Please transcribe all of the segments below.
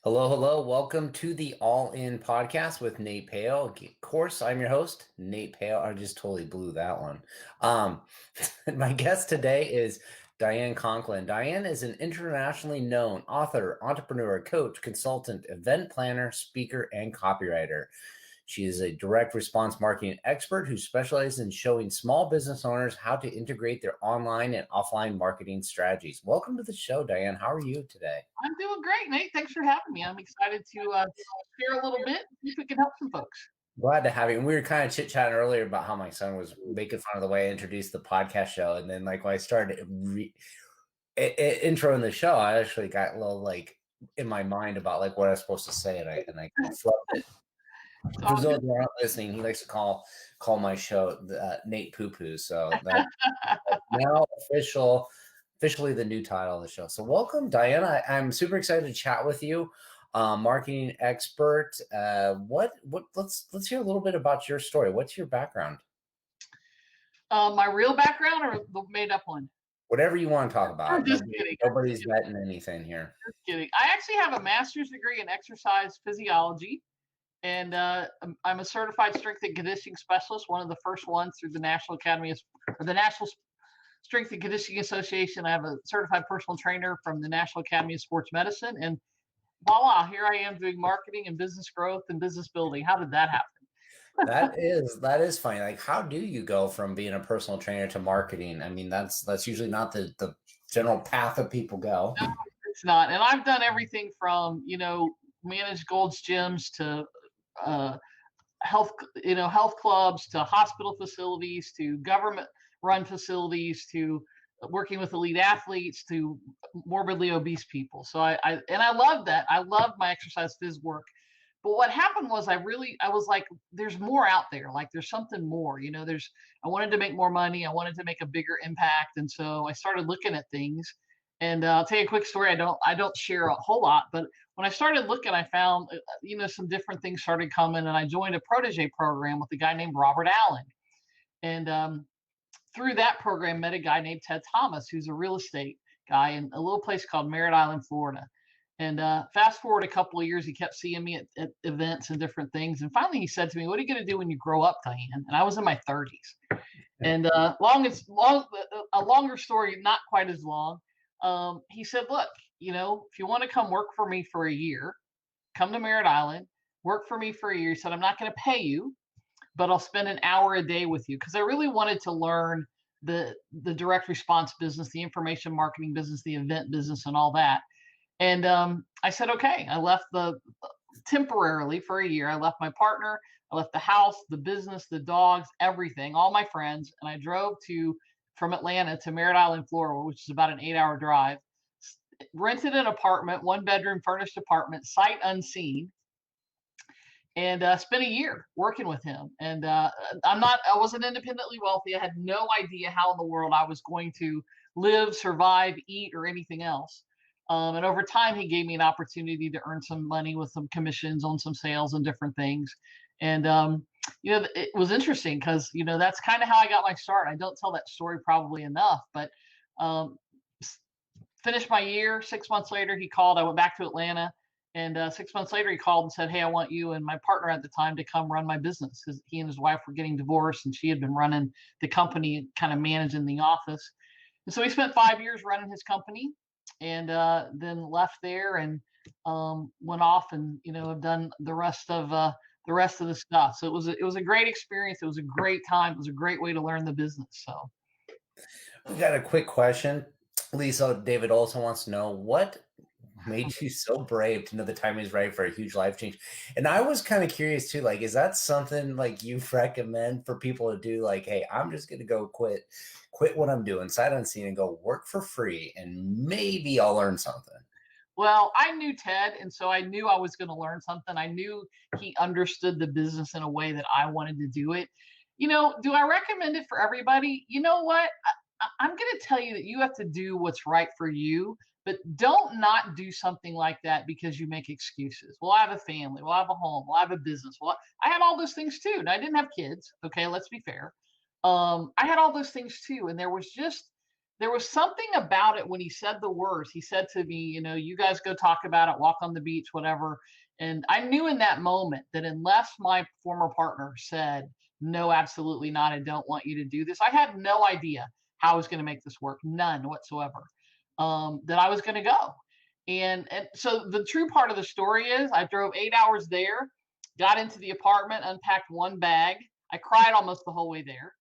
Hello, hello. Welcome to the All In podcast with Nate Pale. Of course, I'm your host, Nate Pale. I just totally blew that one. Um, my guest today is Diane Conklin. Diane is an internationally known author, entrepreneur, coach, consultant, event planner, speaker, and copywriter. She is a direct response marketing expert who specializes in showing small business owners how to integrate their online and offline marketing strategies. Welcome to the show, Diane. How are you today? I'm doing great, Nate. Thanks for having me. I'm excited to share a little bit, see if we can help some folks. Glad to have you. And we were kind of chit-chatting earlier about how my son was making fun of the way I introduced the podcast show. And then like when I started introing the show, I actually got a little like in my mind about like what I was supposed to say. And I flubbed it. It's For all those good. who aren't listening, he likes to call my show Nate Poo Poo. So that now officially the new title of the show. So welcome, Diana. I'm super excited to chat with you. Marketing expert. What let's hear a little bit about your story. What's your background? My real background or the made up one? Whatever you want to talk I'm about. just kidding. Nobody's betting anything here. Just kidding. I actually have a master's degree in exercise physiology, and I'm a certified strength and conditioning specialist, one of the first ones through the National Academy or the National Strength and Conditioning Association. I have a certified personal trainer from the National Academy of Sports Medicine, and voila, here I am doing marketing and business growth and business building. How did that happen? That is funny. Like, how do you go from being a personal trainer to marketing? I mean, that's usually not the general path that people go. No, it's not. And I've done everything from, manage Gold's gyms to uh, health clubs to hospital facilities to government run facilities to working with elite athletes to morbidly obese people. So I love that. I love my exercise phys work. But what happened was I was like, there's more out there. Like there's something more, I wanted to make more money. I wanted to make a bigger impact. And so I started looking at things. And I'll tell you a quick story. I don't share a whole lot, but when I started looking, I found, some different things started coming, and I joined a protege program with a guy named Robert Allen. And through that program, met a guy named Ted Thomas, who's a real estate guy in a little place called Merritt Island, Florida. And fast forward a couple of years, he kept seeing me at events and different things. And finally, he said to me, "What are you going to do when you grow up, Diane?" And I was in my 30s. And a longer story, not quite as long. He said, "Look, if you want to come work for me for a year, come to Merritt Island, work for me for a year." He said, "I'm not going to pay you, but I'll spend an hour a day with you," because I really wanted to learn the direct response business, the information marketing business, the event business, and all that. And I said, okay. I left the temporarily for a year. I left my partner, I left the house, the business, the dogs, everything, all my friends, and I drove to from Atlanta to Merritt Island, Florida, which is about an 8-hour drive. Rented an apartment, one bedroom furnished apartment, sight unseen, and spent a year working with him. And I wasn't independently wealthy. I had no idea how in the world I was going to live, survive, eat, or anything else. And over time, he gave me an opportunity to earn some money with some commissions on some sales and different things. And, it was interesting because, that's kind of how I got my start. I don't tell that story probably enough, but um, finished my year. 6 months later, he called. I went back to Atlanta. And 6 months later, he called and said, "Hey, I want you and my partner at the time to come run my business." Because he and his wife were getting divorced, and she had been running the company, kind of managing the office. And so he spent 5 years running his company, and then left there and went off and have done the rest of the stuff. So it was a great experience. It was a great time. It was a great way to learn the business. So We got a quick question. Lisa, David also wants to know what made you so brave to know the time is right for a huge life change. And I was kind of curious too, like, is that something like you recommend for people to do? Like, hey, I'm just going to go quit what I'm doing, sight unseen, and go work for free, and maybe I'll learn something. well, I knew Ted, and so I knew I was going to learn something. I knew he understood the business in a way that I wanted to do it. Do I recommend it for everybody? You know what? I'm going to tell you that you have to do what's right for you, but don't not do something like that because you make excuses. Well, I have a family. Well, I have a home. Well, I have a business. Well, I had all those things too. And I didn't have kids. Okay, let's be fair. I had all those things too. And there was something about it when he said the words. He said to me, you guys go talk about it, walk on the beach, whatever. And I knew in that moment that unless my former partner said, no, absolutely not, I don't want you to do this, I had no idea how I was going to make this work, none whatsoever, that I was going to go. And so the true part of the story is I drove 8 hours there, got into the apartment, unpacked one bag. I cried almost the whole way there.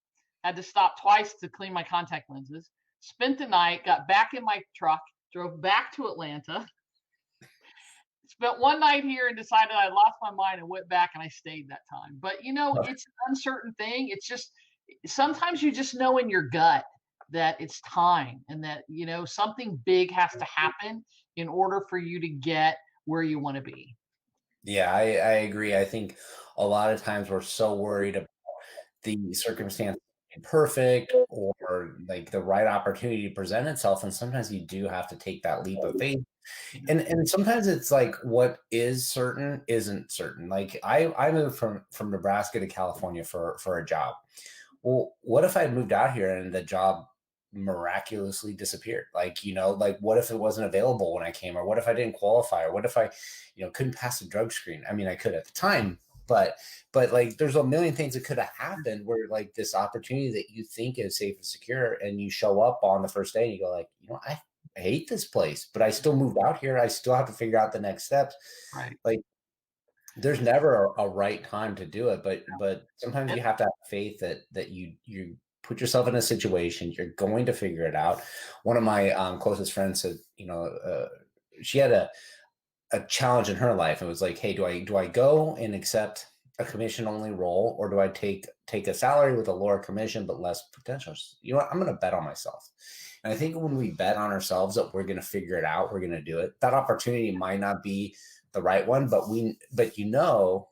Had to stop twice to clean my contact lenses. Spent the night, got back in my truck, drove back to Atlanta, spent one night here and decided I lost my mind and went back and I stayed that time. But it's an uncertain thing. It's just sometimes you just know in your gut that it's time and that, something big has to happen in order for you to get where you want to be. Yeah, I agree. I think a lot of times we're so worried about the circumstance being perfect or like the right opportunity to present itself. And sometimes you do have to take that leap of faith. And sometimes it's like what is certain isn't certain. Like I moved from Nebraska to California for a job. Well, what if I had moved out here and the job miraculously disappeared? Like, like what if it wasn't available when I came, or what if I didn't qualify, or what if I, couldn't pass the drug screen? I mean, I could at the time, but like there's a million things that could have happened where like this opportunity that you think is safe and secure, and you show up on the first day and you go like, I hate this place, but I still moved out here. I still have to figure out the next steps. Right. Like there's never a right time to do it, but sometimes you have to have faith that you put yourself in a situation, you're going to figure it out. One of my closest friends said, she had a challenge in her life. It was like, hey, do I go and accept a commission only role, or do I take a salary with a lower commission but less potential? You know what? I'm going to bet on myself. And I think when we bet on ourselves that we're going to figure it out, we're going to do it. That opportunity might not be the right one, but you'll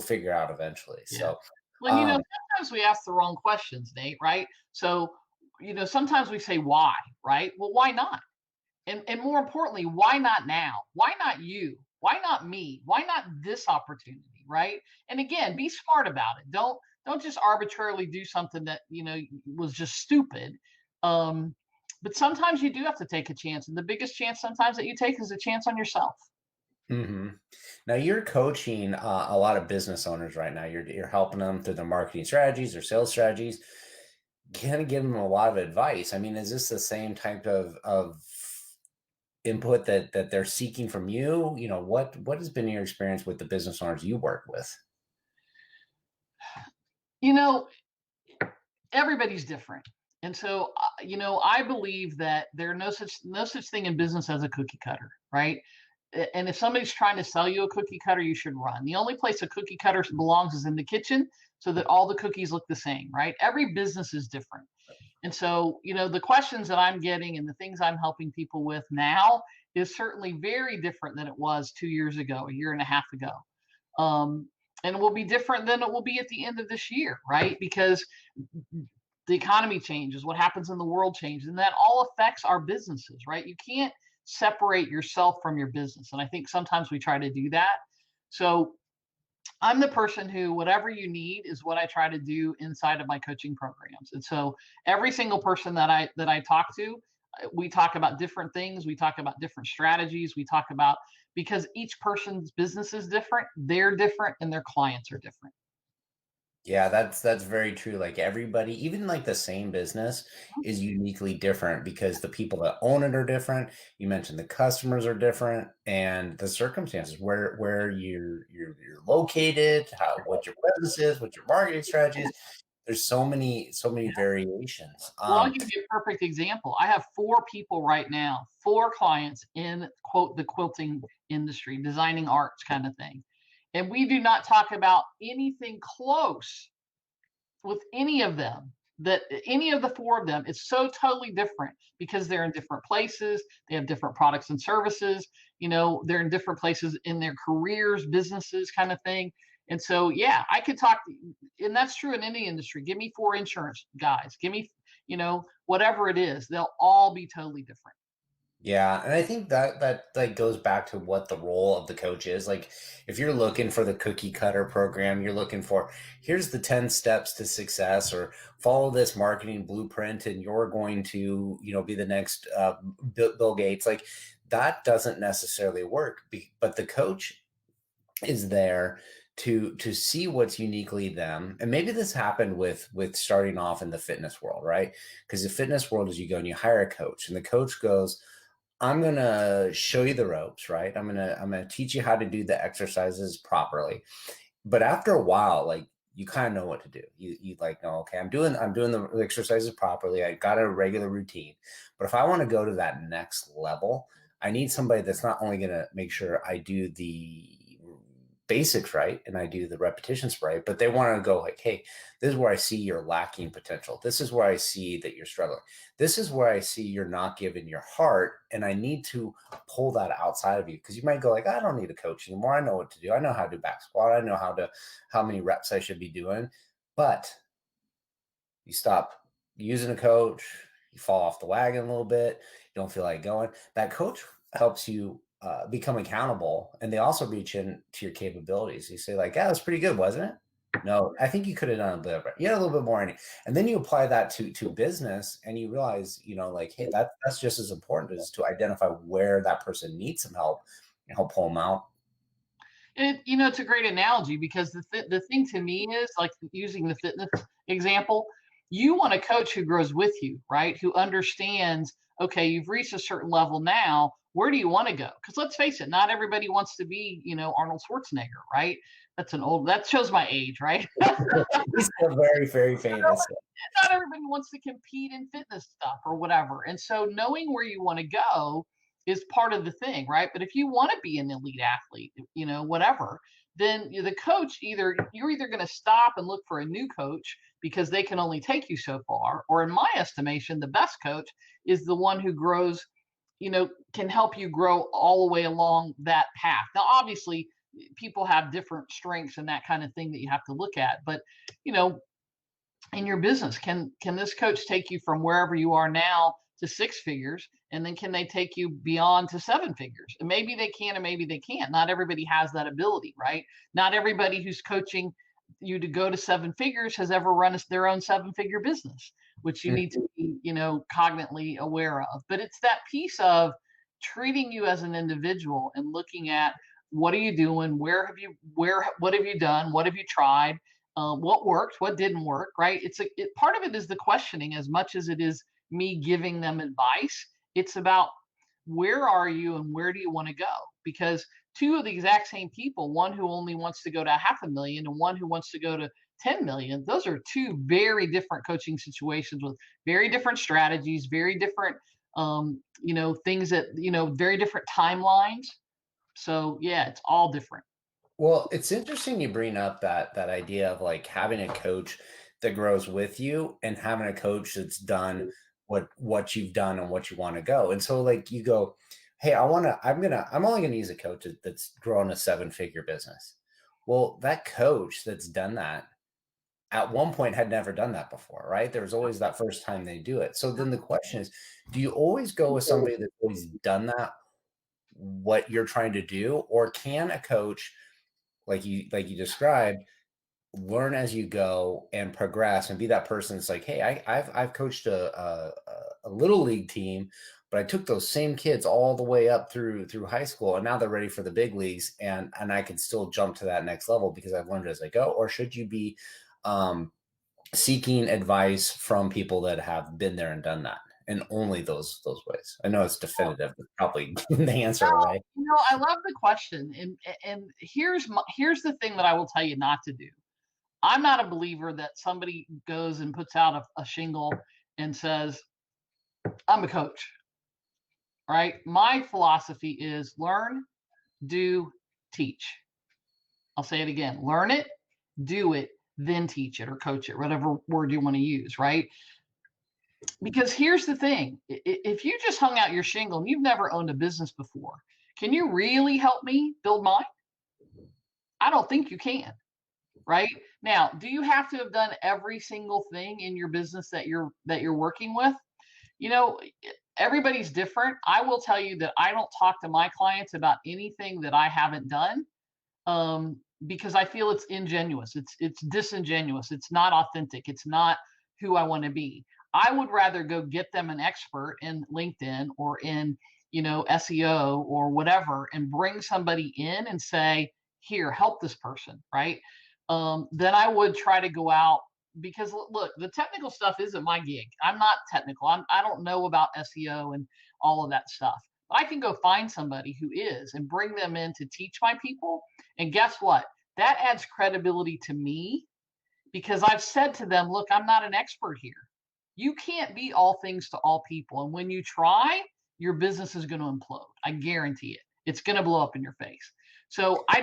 figure out eventually. Yeah. So, Well, sometimes we ask the wrong questions, Nate, right? So, sometimes we say why, right? Well, why not? And more importantly, why not now? Why not you? Why not me? Why not this opportunity, right? And again, be smart about it. Don't just arbitrarily do something that, was just stupid. But sometimes you do have to take a chance. And the biggest chance sometimes that you take is a chance on yourself. hmm now you're coaching a lot of business owners right now. You're helping them through their marketing strategies or sales strategies. Kind of give them a lot of advice. I mean, is this the same type of input that they're seeking from you? What has been your experience with the business owners you work with? You know, everybody's different. And so, I believe that there are no such thing in business as a cookie cutter, right? And if somebody's trying to sell you a cookie cutter, you should run. The only place a cookie cutter belongs is in the kitchen, so that all the cookies look the same, right? Every business is different. And so, the questions that I'm getting and the things I'm helping people with now is certainly very different than it was 2 years ago, a year and a half ago. Um, and it will be different than it will be at the end of this year, right? Because the economy changes, what happens in the world changes, and that all affects our businesses, right? You can't separate yourself from your business. And I think sometimes we try to do that. So I'm the person who, whatever you need is what I try to do inside of my coaching programs. And so every single person that I talk to, we talk about different things. We talk about different strategies. We talk about, because each person's business is different, they're different, and their clients are different. Yeah, that's very true. Like everybody, even like the same business is uniquely different because the people that own it are different. You mentioned the customers are different, and the circumstances where you're located, what your business is, what your marketing strategy is. There's so many variations. Well, I'll give you a perfect example. I have 4 people right now, 4 clients in quote the quilting industry, designing arts kind of thing. And we do not talk about anything close with any of them. That any of the 4 of them is so totally different because they're in different places, they have different products and services, they're in different places in their careers, businesses, kind of thing. And so, yeah, I could talk, and that's true in any industry. Give me 4 insurance guys, give me, whatever it is, they'll all be totally different. Yeah, and I think that like goes back to what the role of the coach is. Like if you're looking for the cookie cutter program, you're looking for here's the 10 steps to success or follow this marketing blueprint and you're going to, be the next Bill Gates. Like that doesn't necessarily work. But the coach is there to see what's uniquely them. And maybe this happened with starting off in the fitness world, right? Because the fitness world is you go and you hire a coach and the coach goes, I'm gonna show you the ropes, right? I'm gonna teach you how to do the exercises properly. But after a while, like you kind of know what to do. You like know, okay, I'm doing the exercises properly. I got a regular routine. But if I want to go to that next level, I need somebody that's not only gonna make sure I do the basics right and I do the repetitions right, but they want to go like, hey, this is where I see you're lacking potential. This is where I see that you're struggling. This is where I see you're not giving your heart. And I need to pull that outside of you. Because you might go like, I don't need a coach anymore. I know what to do. I know how to do back squat. I know how many reps I should be doing. But you stop using a coach, you fall off the wagon a little bit, you don't feel like going. That coach helps you become accountable, and they also reach into your capabilities. You say like, "Yeah, that's pretty good, wasn't it?" No, I think you could have done a little bit. You had a little bit more in it, and then you apply that to business, and you realize, like, hey, that's just as important as to identify where that person needs some help and help pull them out. It's a great analogy because the thing to me is like using the fitness example. You want a coach who grows with you, right? Who understands. Okay, you've reached a certain level now. Where do you want to go? Because let's face it, not everybody wants to be, Arnold Schwarzenegger, right? That shows my age, right? He's still very, very famous. Not everybody wants to compete in fitness stuff or whatever. And so knowing where you want to go is part of the thing, right? But if you want to be an elite athlete, whatever, then the coach you're either going to stop and look for a new coach because they can only take you so far, or in my estimation, the best coach is the one who grows, can help you grow all the way along that path. Now, obviously, people have different strengths and that kind of thing that you have to look at, but you know in your business, can this coach take you from wherever you are now to six figures, and then can they take you beyond to seven figures? And maybe they can and maybe they can't. Not everybody has that ability, right? Not everybody who's coaching you to go to seven figures has ever run their own seven figure business, which you need to be cognitively aware of. But it's that piece of treating you as an individual and looking at what are you doing, what have you done, what have you tried, what worked, what didn't work, right? Part of it is the questioning as much as it is me giving them advice. It's about where are you and where do you want to go? Because two of the exact same people, one who only wants to go to 500,000 and one who wants to go to 10 million, those are two very different coaching situations with very different strategies, very different, things that, very different timelines. So yeah, it's all different. Well, it's interesting you bring up that idea of like having a coach that grows with you and having a coach that's done what you've done and what you want to go. And so like you go, hey, I'm only gonna use a coach that's grown a seven-figure business. Well, that coach that's done that at one point had never done that before, right? There was always that first time they do it. So then the question is, do you always go with somebody that's always done that, what you're trying to do, or can a coach like you described, learn as you go and progress and be that person that's like, hey, I've coached a little league team, but I took those same kids all the way up through high school, and now they're ready for the big leagues, and I can still jump to that next level because I've learned as I go. Or should you be um, seeking advice from people that have been there and done that, and only those ways? I know it's definitive, but probably the answer, right? I love the question, and here's the thing that I will tell you not to do. I'm not a believer that somebody goes and puts out a shingle and says, "I'm a coach." Right? My philosophy is learn, do, teach. I'll say it again: learn it, do it, then teach it or coach it, whatever word you want to use. Right? Because here's the thing: if you just hung out your shingle and you've never owned a business before, can you really help me build mine? I don't think you can. Right? Now, do you have to have done every single thing in your business that you're working with? You know, everybody's different. I will tell you that I don't talk to my clients about anything that I haven't done, because I feel it's ingenuous. It's disingenuous. It's not authentic. It's not who I want to be. I would rather go get them an expert in LinkedIn or in, SEO or whatever, and bring somebody in and say, "Here, help this person," right? Then I would try to go out, because look, the technical stuff isn't my gig. I'm not technical. I don't know about SEO and all of that stuff. I can go find somebody who is and bring them in to teach my people. And guess what? That adds credibility to me, because I've said to them, look, I'm not an expert here. You can't be all things to all people. And when you try, your business is going to implode. I guarantee it. It's going to blow up in your face. So I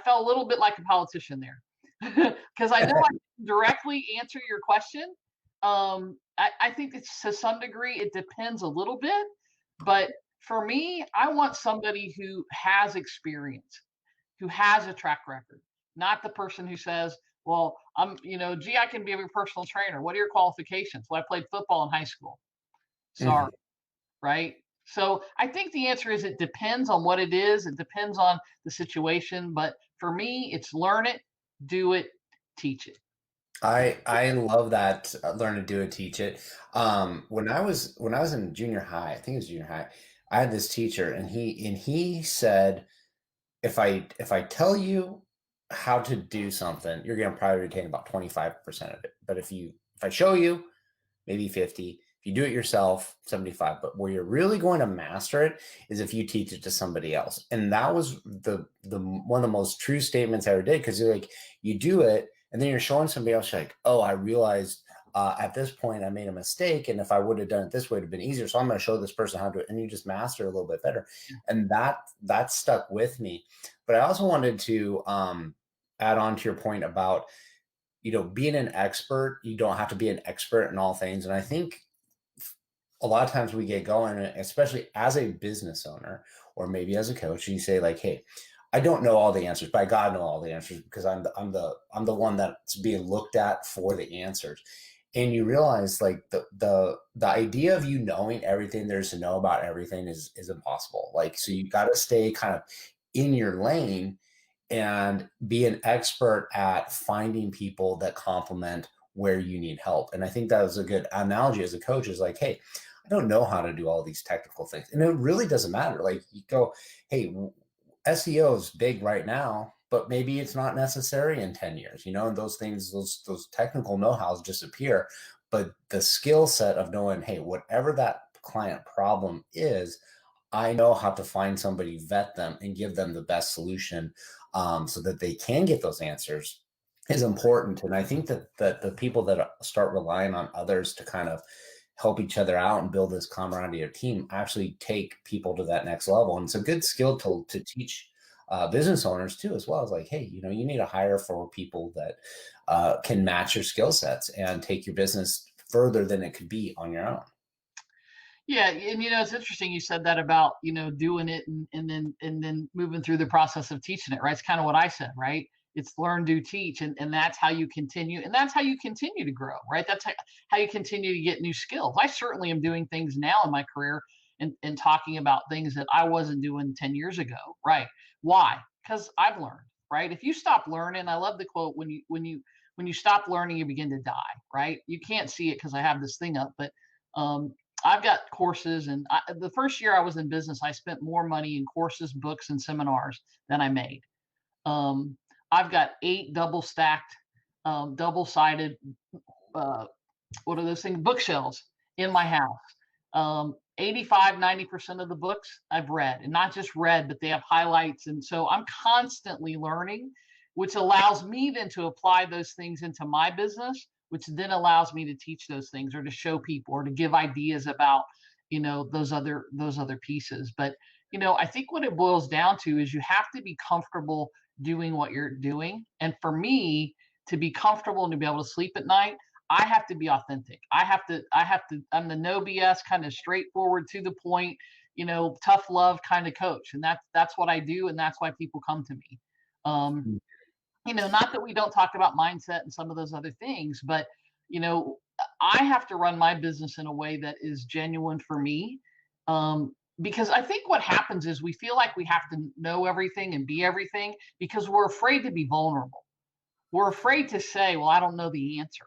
felt a little bit like a politician there, because I know I didn't directly answer your question. I think it's, to some degree, it depends a little bit. But for me, I want somebody who has experience, who has a track record, not the person who says, well, gee, I can be your personal trainer. What are your qualifications? Well, I played football in high school. Sorry, Mhm. right? So I think the answer is, it depends on what it is. It depends on the situation. But for me, it's learn it, do it, teach it. I love that, learn to do it, teach it. When I was in junior high, I think it was junior high, I had this teacher, and he said, if I tell you how to do something, you're gonna probably retain about 25% of it. But if I show you, maybe 50. If you do it yourself, 75. But where you're really going to master it is if you teach it to somebody else. And that was the one of the most true statements I ever did, because you're like, you do it, and then you're showing somebody else, you're like, oh, I realized at this point I made a mistake, and if I would have done it this way, it'd have been easier. So I'm going to show this person how to do it, and you just master it a little bit better. And that stuck with me. But I also wanted to add on to your point about, being an expert. You don't have to be an expert in all things. And I think a lot of times we get going, especially as a business owner or maybe as a coach, and you say like, "Hey, I don't know all the answers, but I gotta know all the answers, because I'm the one that's being looked at for the answers." And you realize, like, the idea of you knowing everything there's to know about everything is impossible. Like, so you got to stay kind of in your lane and be an expert at finding people that complement where you need help. And I think that was a good analogy as a coach, is like, hey, I don't know how to do all these technical things. And it really doesn't matter. Like, you go, hey, SEO is big right now, but maybe it's not necessary in 10 years, and those things, those technical know-hows disappear. But the skill set of knowing, hey, whatever that client problem is, I know how to find somebody, vet them, and give them the best solution, so that they can get those answers, is important. And I think that the people that start relying on others to kind of help each other out and build this camaraderie of team actually take people to that next level. And it's a good skill to teach business owners too, as well. As like, hey, you need to hire for people that can match your skill sets and take your business further than it could be on your own. Yeah, and it's interesting you said that about, doing it, and then moving through the process of teaching it, right? It's kind of what I said, right? It's learn, do, teach, and that's how you continue, and that's how you continue to grow, right? That's how you continue to get new skills. I certainly am doing things now in my career, and talking about things that I wasn't doing 10 years ago, right? Why? Because I've learned, right? If you stop learning, I love the quote, when you stop learning, you begin to die, right? You can't see it because I have this thing up, but um, I've got courses, and the first year I was in business, I spent more money in courses, books, and seminars than I made. Um, I've got 8 double stacked, double sided, uh, what are those things? Bookshelves in my house. 85, 90% of the books I've read, and not just read, but they have highlights. And so I'm constantly learning, which allows me then to apply those things into my business, which then allows me to teach those things, or to show people, or to give ideas about, those other pieces. But, I think what it boils down to is, you have to be comfortable doing what you're doing. And for me, to be comfortable and to be able to sleep at night, I have to be authentic. I'm the no BS, kind of straightforward, to the point, tough love kind of coach. And that's what I do. And that's why people come to me. Um, not that we don't talk about mindset and some of those other things, but, you know, I have to run my business in a way that is genuine for me. Because I think what happens is we feel like we have to know everything and be everything because we're afraid to be vulnerable. We're afraid to say, well, I don't know the answer.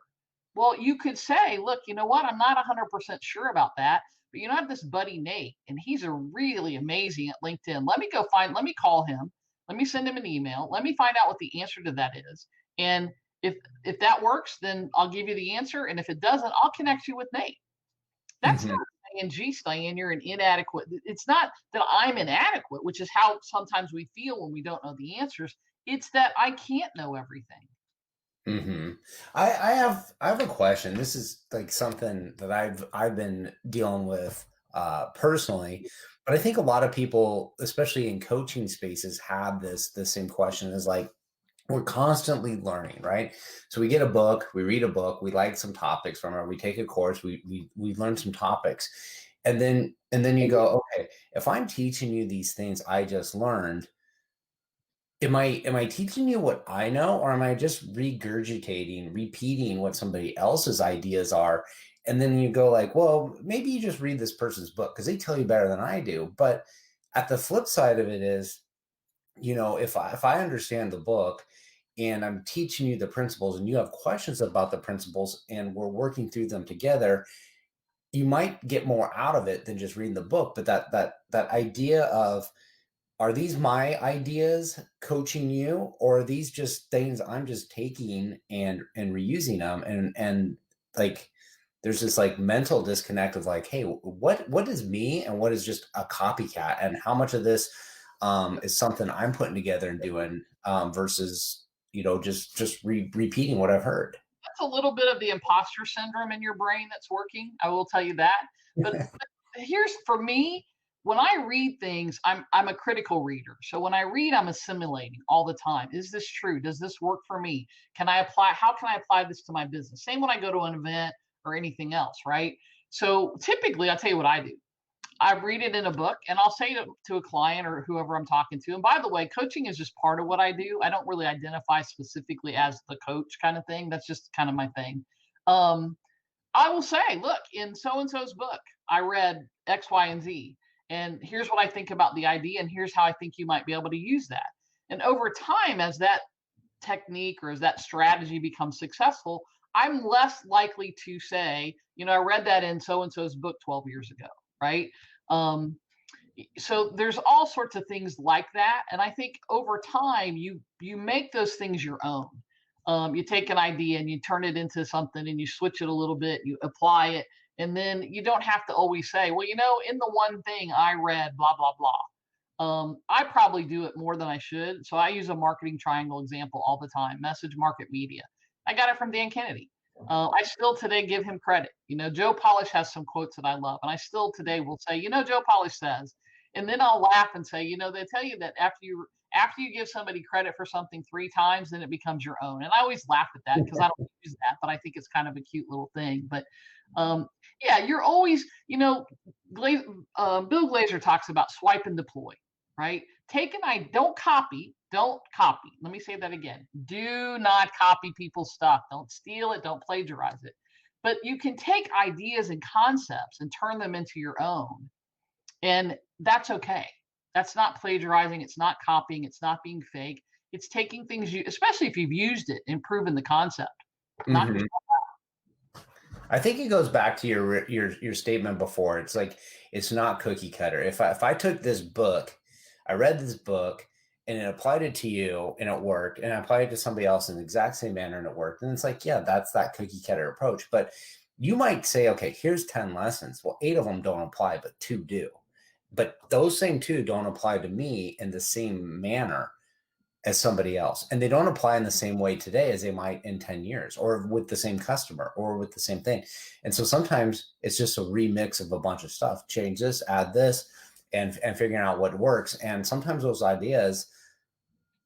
Well, you could say, look, you know what? I'm not 100% sure about that. But I have this buddy, Nate, and he's a really amazing at LinkedIn. Let me call him. Let me send him an email. Let me find out what the answer to that is. And if that works, then I'll give you the answer. And if it doesn't, I'll connect you with Nate. That's Mhm. not saying, geez, Diane, you're an inadequate. It's not that I'm inadequate, which is how sometimes we feel when we don't know the answers. It's that I can't know everything. hmm I have a question. This is like something that I've been dealing with personally, but I think a lot of people, especially in coaching spaces, have this same question. Is like we're constantly learning, right? So we get a book, we read a book, we like some topics from it, we take a course, we learn some topics, and then you go, okay, if I'm teaching you these things I just learned, am I teaching you what I know, or am I just regurgitating, repeating what somebody else's ideas are? And then you go like, well, maybe you just read this person's book because they tell you better than I do. But at the flip side of it is, if I understand the book and I'm teaching you the principles and you have questions about the principles and we're working through them together, you might get more out of it than just reading the book. But that idea of, are these my ideas coaching you, or are these just things I'm just taking and reusing them? And like there's this like mental disconnect of like, hey, what is me and what is just a copycat, and how much of this is something I'm putting together and doing versus just repeating what I've heard. That's a little bit of the imposter syndrome in your brain that's working. I will tell you that. But here's for me, when I read things, I'm a critical reader. So when I read, I'm assimilating all the time. Is this true? Does this work for me? Can I apply? How can I apply this to my business? Same when I go to an event or anything else, right? So typically, I'll tell you what I do. I read it in a book and I'll say to a client or whoever I'm talking to. And by the way, coaching is just part of what I do. I don't really identify specifically as the coach kind of thing. That's just kind of my thing. Um, I will say, look, in so and so's book, I read X, Y, and Z. And here's what I think about the idea. And here's how I think you might be able to use that. And over time, as that technique or as that strategy becomes successful, I'm less likely to say, I read that in so and so's book 12 years ago, right? Um, so there's all sorts of things like that, and I think over time you make those things your own. You take an idea and you turn it into something, and you switch it a little bit, you apply it, and then you don't have to always say, well, in the one thing I read, blah blah blah. I probably do it more than I should. So I use a marketing triangle example all the time: message, market, media. I got it from Dan Kennedy. I still today give him credit. Joe Polish has some quotes that I love, and I still today will say, Joe Polish says, and then I'll laugh and say, they tell you that after you give somebody credit for something 3 times, then it becomes your own. And I always laugh at that because I don't use that, but I think it's kind of a cute little thing. But yeah, you're always, Bill Glazer talks about swipe and deploy, right? Don't copy. Let me say that again. Do not copy people's stuff. Don't steal it. Don't plagiarize it. But you can take ideas and concepts and turn them into your own. And that's okay. That's not plagiarizing. It's not copying. It's not being fake. It's taking things especially if you've used it, and proven the concept. Knock Mhm. I think it goes back to your statement before. It's like it's not cookie cutter. If I took this book, I read this book and it applied it to you and it worked, and I applied it to somebody else in the exact same manner and it worked, and it's like, yeah, that's that cookie cutter approach. But you might say, okay, here's 10 lessons. Well, 8 of them don't apply, but 2 do. But those same 2 don't apply to me in the same manner as somebody else. And they don't apply in the same way today as they might in 10 years, or with the same customer, or with the same thing. And so sometimes it's just a remix of a bunch of stuff. Change this, add this, and figuring out what works. And sometimes those ideas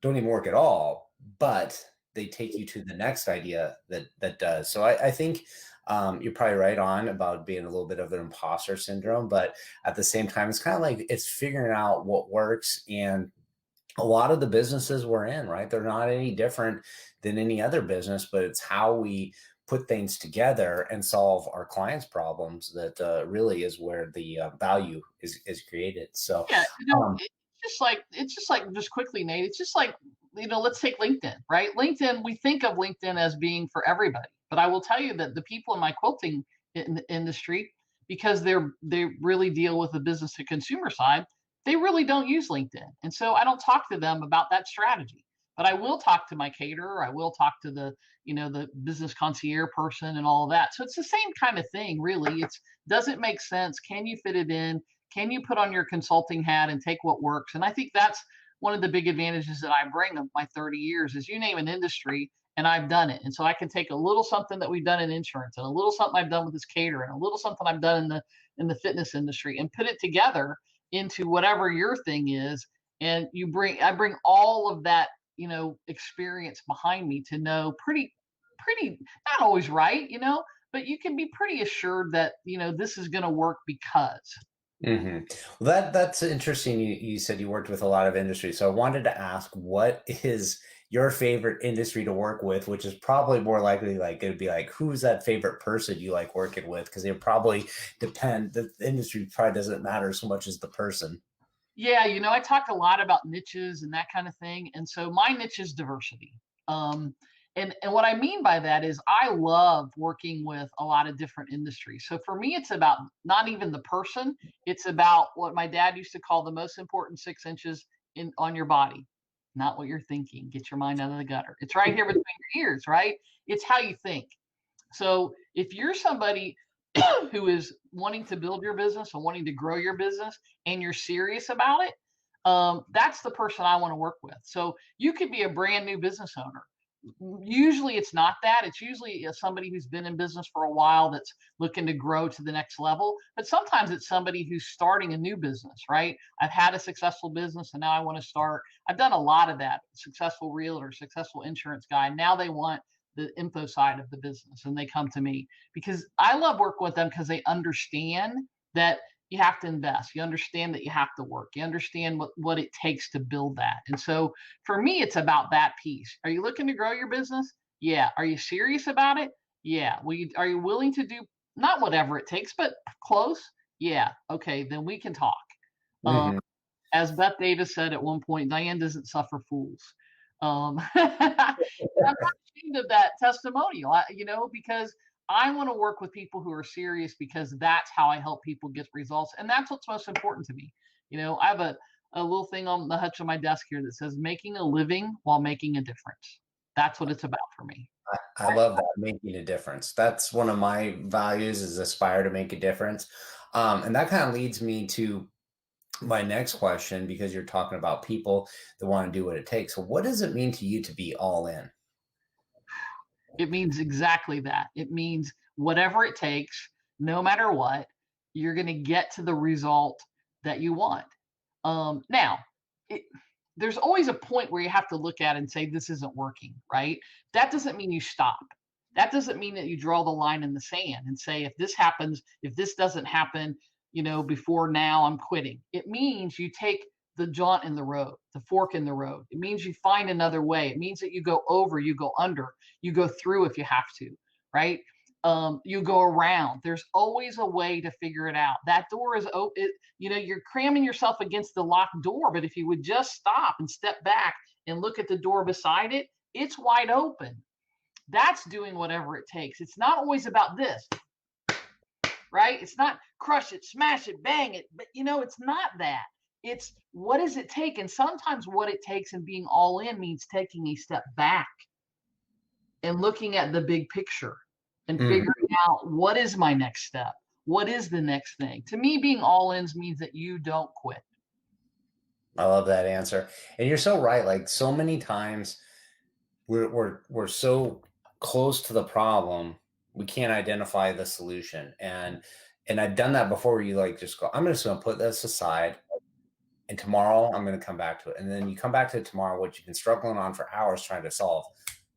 don't even work at all, but they take you to the next idea that does. So I think you're probably right on about being a little bit of an imposter syndrome, but at the same time, it's kind of like it's figuring out what works. And a lot of the businesses we're in, right? They're not any different than any other business, but it's how we put things together and solve our clients' problems, that really is where the value is created. So, Yeah, um, it's just like just quickly, Nate. It's just like, let's take LinkedIn, right? LinkedIn, we think of LinkedIn as being for everybody, but I will tell you that the people in my quilting industry, because they really deal with the business to consumer side, they really don't use LinkedIn, and so I don't talk to them about that strategy. But I will talk to my caterer. I will talk to the business concierge person and all of that. So it's the same kind of thing, really. It's, does it make sense? Can you fit it in? Can you put on your consulting hat and take what works? And I think that's one of the big advantages that I bring of my 30 years is, you name an industry and I've done it. And so I can take a little something that we've done in insurance and a little something I've done with this caterer and a little something I've done in the fitness industry and put it together into whatever your thing is. And I bring all of that, experience behind me to know pretty, not always right, but you can be pretty assured that, this is going to work because. mhm. Well, that's interesting. You said you worked with a lot of industries, so I wanted to ask, what is your favorite industry to work with? Which is probably more likely, like, it'd be like, who's that favorite person you like working with? Because they probably depend. The industry probably doesn't matter so much as the person. Yeah, I talk a lot about niches and that kind of thing. And so my niche is diversity. Um, and what I mean by that is I love working with a lot of different industries. So for me, it's about not even the person, it's about what my dad used to call the most important 6 inches in on your body. Not what you're thinking. Get your mind out of the gutter. It's right here between your ears, right? It's how you think. So if you're somebody who is wanting to build your business and wanting to grow your business and you're serious about it, that's the person I want to work with. So you could be a brand new business owner. Usually it's not that. It's usually somebody who's been in business for a while that's looking to grow to the next level. But sometimes it's somebody who's starting a new business, right? I've had a successful business and now I want to start. I've done a lot of that. Successful realtor, successful insurance guy. Now they want the info side of the business and they come to me because I love working with them because they understand that you have to invest. You understand that you have to work. You understand what it takes to build that. And so for me, it's about that piece. Are you looking to grow your business? Yeah. Are you serious about it? Yeah. Are you willing to do not whatever it takes, but close? Yeah. Okay. Then we can talk. Um, Hmm. as Beth Davis said at one point, Diane doesn't suffer fools. I'm not ashamed of that testimonial, because I want to work with people who are serious because that's how I help people get results. And that's what's most important to me. I have a little thing on the hutch of my desk here that says making a living while making a difference. That's what it's about for me. I love that, making a difference. That's one of my values, is aspire to make a difference. And that kind of leads me to my next question, because you're talking about people that want to do what it takes. So what does it mean to you to be all in? It means exactly that. It means whatever it takes, no matter what, you're going to get to the result that you want. Now, it, there's always a point where you have to look at it and say, this isn't working, right? That doesn't mean you stop. That doesn't mean that you draw the line in the sand and say, if this happens, if this doesn't happen, before now, I'm quitting. It means you take the jaunt in the road, the fork in the road. It means you find another way. It means that you go over, you go under, you go through if you have to, right? You go around. There's always a way to figure it out. That door is open. You're cramming yourself against the locked door, but if you would just stop and step back and look at the door beside it, it's wide open. That's doing whatever it takes. It's not always about this, right? It's not crush it, smash it, bang it, but it's not that. It's what does it take? And sometimes what it takes in being all in means taking a step back and looking at the big picture and Mhm. figuring out, what is my next step? What is the next thing? To me, being all in means that you don't quit. I love that answer. And you're so right. Like, so many times we're so close to the problem, we can't identify the solution. And I've done that before, where you like just go, I'm just gonna put this aside, and tomorrow I'm gonna come back to it. And then you come back to it tomorrow, what you've been struggling on for hours trying to solve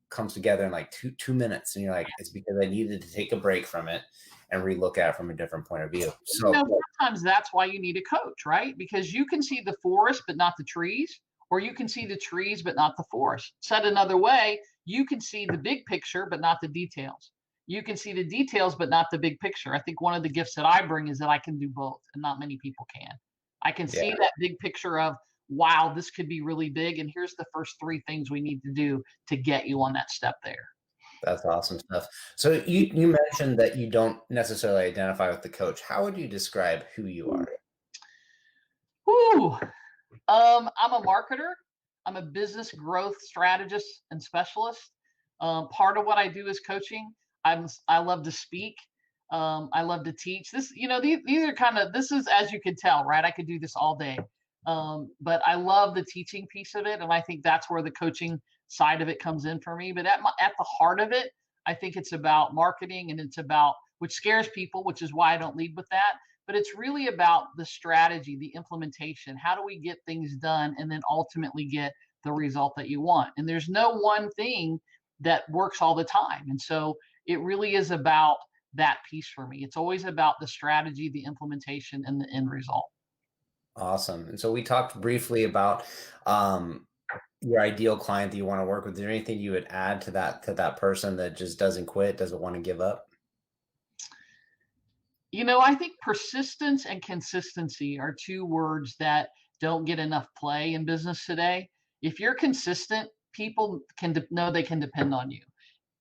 comes together in like two minutes. And you're like, it's because I needed to take a break from it and relook at it from a different point of view. So Sometimes that's why you need a coach, right? Because you can see the forest, but not the trees, or you can see the trees, but not the forest. Said another way, you can see the big picture, but not the details. you can see the details, but not the big picture. I think one of the gifts that I bring is that I can do both, and not many people can. I can see Yeah, that big picture of, wow, this could be really big. And here's the first three things we need to do to get you on that step there. that's awesome stuff. So you mentioned that you don't necessarily identify with the coach. How would you describe who you are? Whew. I'm a marketer. I'm a business growth strategist and specialist. Part of what I do is coaching. I love to speak. I love to teach. These are kind of, this is, as you can tell, right? I could do this all day. But I love the teaching piece of it, and I think that's where the coaching side of it comes in for me. But at the heart of it, I think it's about marketing, and it's about, which scares people, which is why I don't lead with that, but it's really about the strategy, the implementation. How do we get things done and then ultimately get the result that you want? And there's no one thing that works all the time. And so it really is about that piece for me. It's always about the strategy, the implementation, and the end result. Awesome. And so we talked briefly about um, your ideal client that you want to work with. Is there anything you would add to that person that just doesn't quit, doesn't want to give up? I think persistence and consistency are two words that don't get enough play in business today. If you're consistent, people know they can depend on you.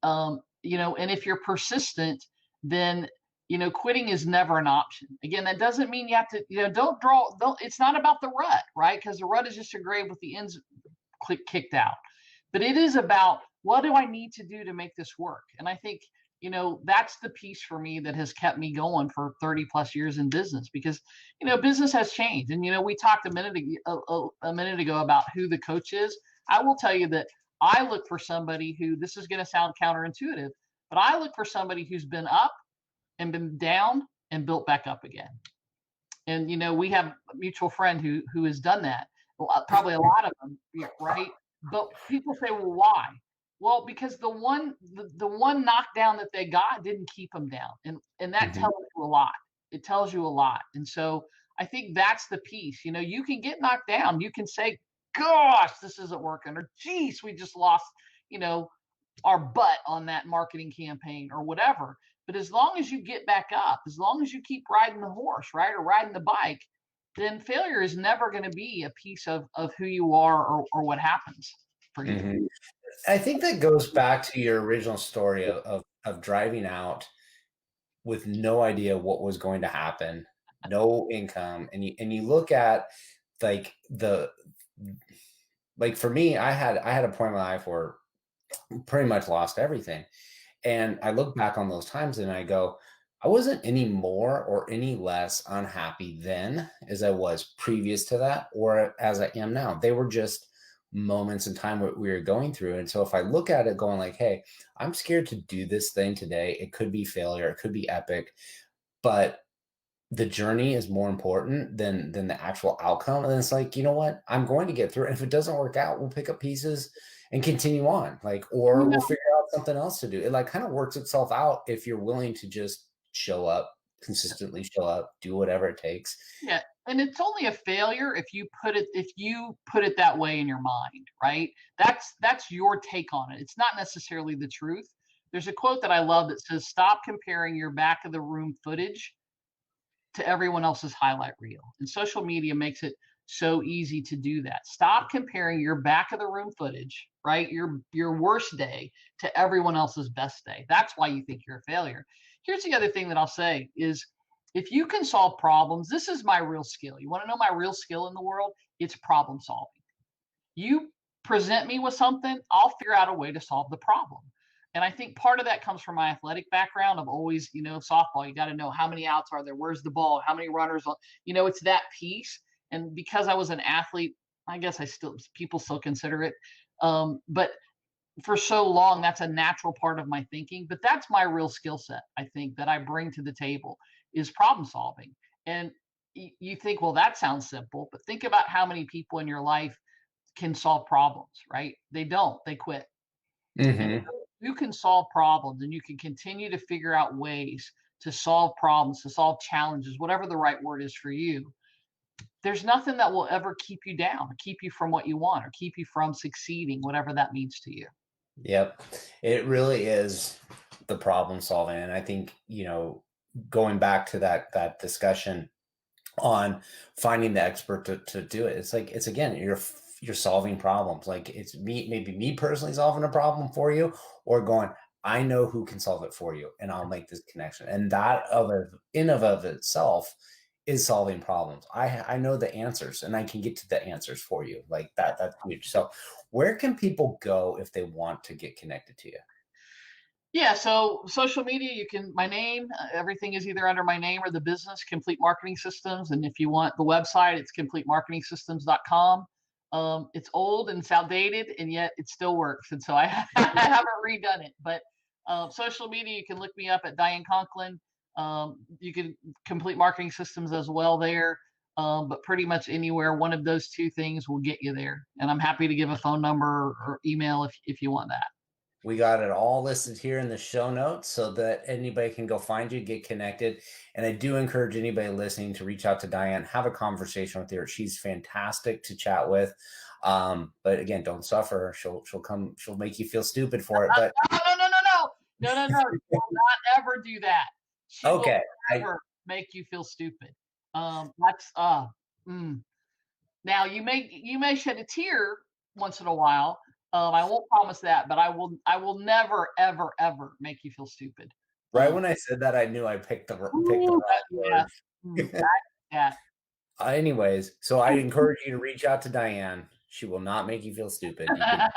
And if you're persistent, then quitting is never an option. Again, that doesn't mean you have to, don't, it's not about the rut, right? Because the rut is just a grave with the ends kicked out. But it is about, what do I need to do to make this work? And I think, that's the piece for me that has kept me going for 30 plus years in business, because, business has changed. And, we talked a minute ago about who the coach is. I will tell you that I look for somebody who, this is going to sound counterintuitive, but I look for somebody who's been up and been down and built back up again. And we have a mutual friend who has done that. Well, probably a lot of them, right? But people say, well, why? Well, because the one knockdown that they got didn't keep them down, and that Mhm. tells you a lot. It tells you a lot, and so I think that's the piece. You can get knocked down. You can say, "Gosh, this isn't working," or "Geez, we just lost," you know, our butt on that marketing campaign or whatever. But as long as you get back up, as long as you keep riding the horse, right, or riding the bike, then failure is never going to be a piece of who you are, or what happens for you. Mhm. I think that goes back to your original story of driving out with no idea what was going to happen, no income, and you look at like like for me, I had a point in my life where pretty much lost everything. And I look back on those times and I go, I wasn't any more or any less unhappy then as I was previous to that or as I am now. They were just moments in time what we were going through. And so if I look at it going like, hey, I'm scared to do this thing today. It could be failure, it could be epic, but the journey is more important than the actual outcome. And it's like, you know what? I'm going to get through it. And if it doesn't work out, we'll pick up pieces and continue on. Like, You or we'll know, figure out something else to do. It like kind of works itself out if you're willing to just show up, consistently show up, do whatever it takes. yeah, and it's only a failure if you put it that way in your mind, right? That's your take on it. It's not necessarily the truth. There's a quote that I love that says, "Stop comparing your back of the room footage to everyone else's highlight reel." And social media makes it so easy to do that. Stop comparing your back of the room footage, right? Your worst day to everyone else's best day. That's why you think you're a failure. Here's the other thing that I'll say is, if you can solve problems, this is my real skill. You want to know my real skill in the world? It's problem solving. You present me with something, I'll figure out a way to solve the problem. And I think part of that comes from my athletic background of always, softball, you got to know how many outs are there, where's the ball, how many runners, it's that piece. And because I was an athlete, I guess people still consider it. But for so long, that's a natural part of my thinking. But that's my real skill set, I think, that I bring to the table is problem solving. And you think, well, that sounds simple, but think about how many people in your life can solve problems, right? They don't, they quit. And Hmm. so you can solve problems, and you can continue to figure out ways to solve problems, to solve challenges, whatever the right word is for you. There's nothing that will ever keep you down or keep you from what you want or keep you from succeeding, whatever that means to you. Yep. It really is. the problem solving. And I think, going back to that discussion on finding the expert to do it, it's like, it's again, you're solving problems. Like, it's maybe me personally solving a problem for you, or going, I know who can solve it for you, and I'll make this connection. And that of itself is solving problems. I know the answers, and I can get to the answers for you. Like that's huge. So where can people go if they want to get connected to you? Yeah, so social media, you can, my name, everything is either under my name or the business, Complete Marketing Systems. And if you want the website, it's completemarketingsystems.com. It's old and it's outdated, and yet it still works. And so I, I haven't redone it. But social media, you can look me up at Diane Conklin. You can Complete Marketing Systems as well there. But pretty much anywhere, one of those two things will get you there. And I'm happy to give a phone number or email if you want that. We got it all listed here in the show notes so that anybody can go find you, get connected. And I do encourage anybody listening to reach out to Diane, have a conversation with her. She's fantastic to chat with. But again, don't suffer. She'll make you feel stupid for it. But No, no, no, no, no, no, no, no. She will not ever do that. She will okay. never make you feel stupid. That's mm. Now you may shed a tear once in a while. I won't promise that, but I will never ever ever make you feel stupid. Right when I said that, I knew I picked the Ooh, wrong yeah, word. that. Anyways, so I encourage you to reach out to Diane. She will not make you feel stupid. You can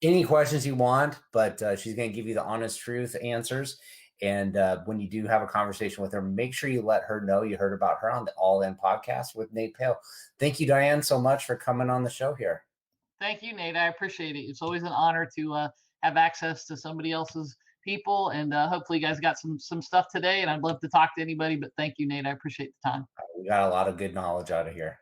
any questions you want, but she's going to give you the honest truth answers. And when you do have a conversation with her, make sure you let her know you heard about her on the All In podcast with Nate Pale. Thank you, Diane, so much for coming on the show here. Thank you, Nate. I appreciate it. It's always an honor to have access to somebody else's people, and hopefully, you guys got some stuff today. And I'd love to talk to anybody. But thank you, Nate. I appreciate the time. We got a lot of good knowledge out of here.